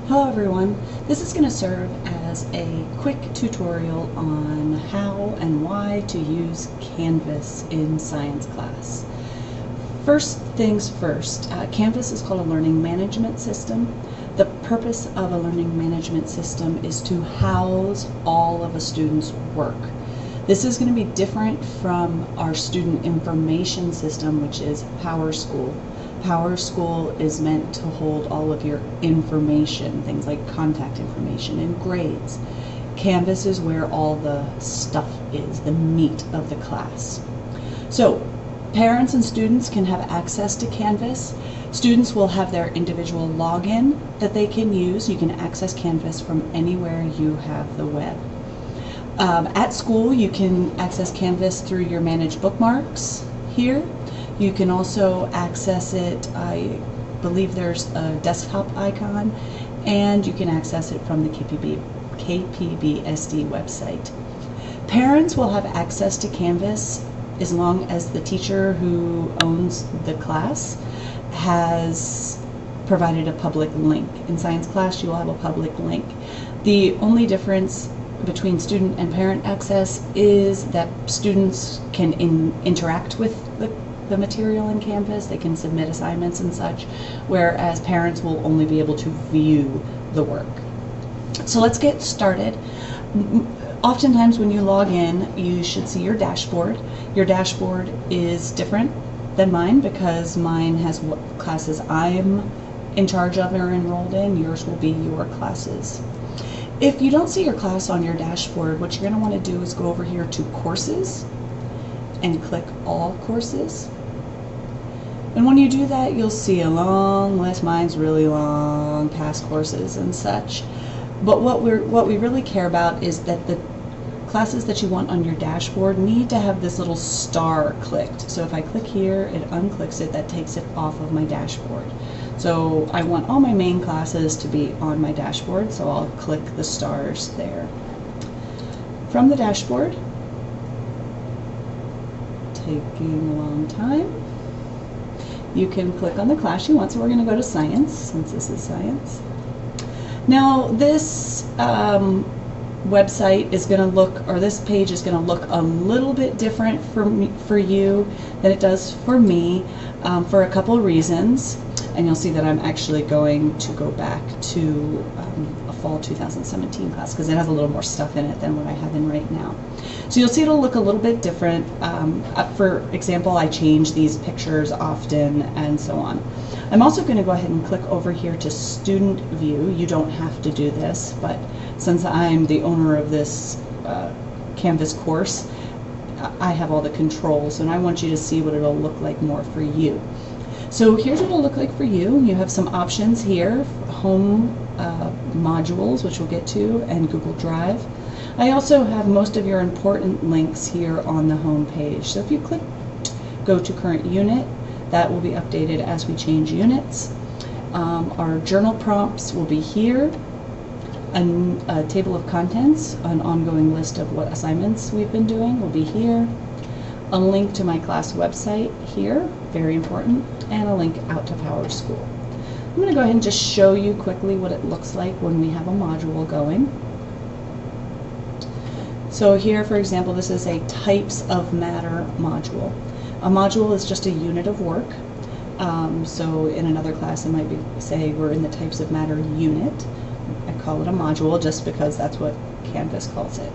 Hello everyone, this is going to serve as a quick tutorial on how and why to use Canvas in science class. First things first, Canvas is called a learning management system. The purpose of a learning management system is to house all of a student's work. This is going to be different from our student information system, which is PowerSchool. PowerSchool is meant to hold all of your information, things like contact information and grades. Canvas is where all the stuff is, the meat of the class. So parents and students can have access to Canvas. Students will have their individual login that they can use. You can access Canvas from anywhere you have the web. At school, you can access Canvas through your managed bookmarks here. You can also access it, I believe there's a desktop icon, and you can access it from the KPBSD website. Parents will have access to Canvas as long as the teacher who owns the class has provided a public link. In science class, you will have a public link. The only difference between student and parent access is that students can interact with the material in Canvas. They can submit assignments and such, whereas parents will only be able to view the work. So let's get started. Oftentimes when you log in, you should see your dashboard. Your dashboard is different than mine because mine has what classes I'm in charge of or enrolled in. Yours will be your classes. If you don't see your class on your dashboard, what you're going to want to do is go over here to Courses and click All Courses. And when you do that, you'll see a long list. Mine's really long, past courses and such. But what we really care about is that the classes that you want on your dashboard need to have this little star clicked. So if I click here, it unclicks it, that takes it off of my dashboard. So I want all my main classes to be on my dashboard, so I'll click the stars there. From the dashboard, taking a long time, you can click on the class you want. So we're going to go to science, since this is science. Now this website is going to look, or this page is going to look a little bit different for you than it does for me, for a couple of reasons. And you'll see that I'm actually going to go back to a fall 2017 class because it has a little more stuff in it than what I have in right now. So you'll see it'll look a little bit different. For example, I change these pictures often and so on. I'm also going to go ahead and click over here to Student View. You don't have to do this, but since I'm the owner of this Canvas course, I have all the controls, and I want you to see what it'll look like more for you. So here's what it'll look like for you. You have some options here, home modules, which we'll get to, and Google Drive. I also have most of your important links here on the home page. So if you click Go to Current Unit, that will be updated as we change units. Our journal prompts will be here. A table of contents, an ongoing list of what assignments we've been doing will be here. A link to my class website here, very important, and a link out to PowerSchool. I'm going to go ahead and just show you quickly what it looks like when we have a module going. So here, for example, this is a Types of Matter module. A module is just a unit of work. So in another class it might be, say, we're in the Types of Matter unit. I call it a module just because that's what Canvas calls it.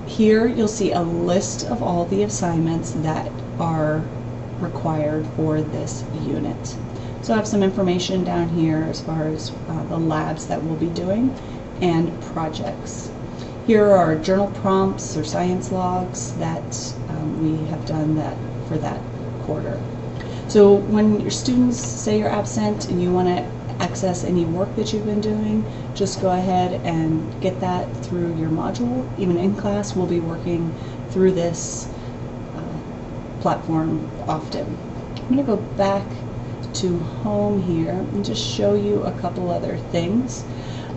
Here you'll see a list of all the assignments that are required for this unit. So I have some information down here as far as the labs that we'll be doing and projects. Here are journal prompts or science logs that we have done that for that quarter. So when your students say you're absent and you want to access any work that you've been doing, just go ahead and get that through your module. Even in class, we'll be working through this platform often. I'm going to go back to home here and just show you a couple other things.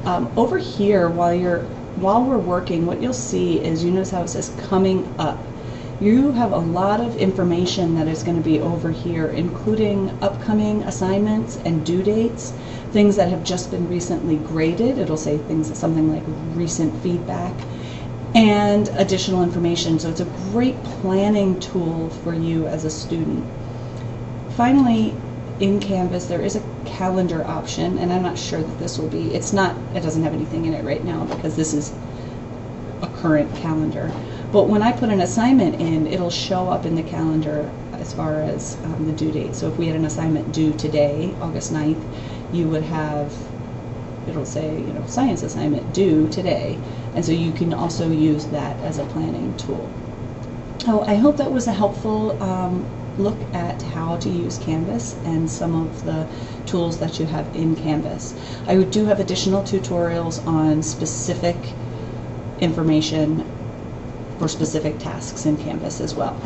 Over here, while we're working, what you'll see is, you notice how it says coming up. You have a lot of information that is going to be over here, including upcoming assignments and due dates. things that have just been recently graded. It'll say something like recent feedback and additional information. So it's a great planning tool for you as a student. Finally, in Canvas, there is a calendar option, and I'm not sure that this will be, it doesn't have anything in it right now because this is a current calendar. But when I put an assignment in, it'll show up in the calendar as far as the due date. So if we had an assignment due today, August 9th, you would have, it'll say, science assignment due today. And so you can also use that as a planning tool. Oh, I hope that was a helpful look at how to use Canvas and some of the tools that you have in Canvas. I do have additional tutorials on specific information for specific tasks in Canvas as well.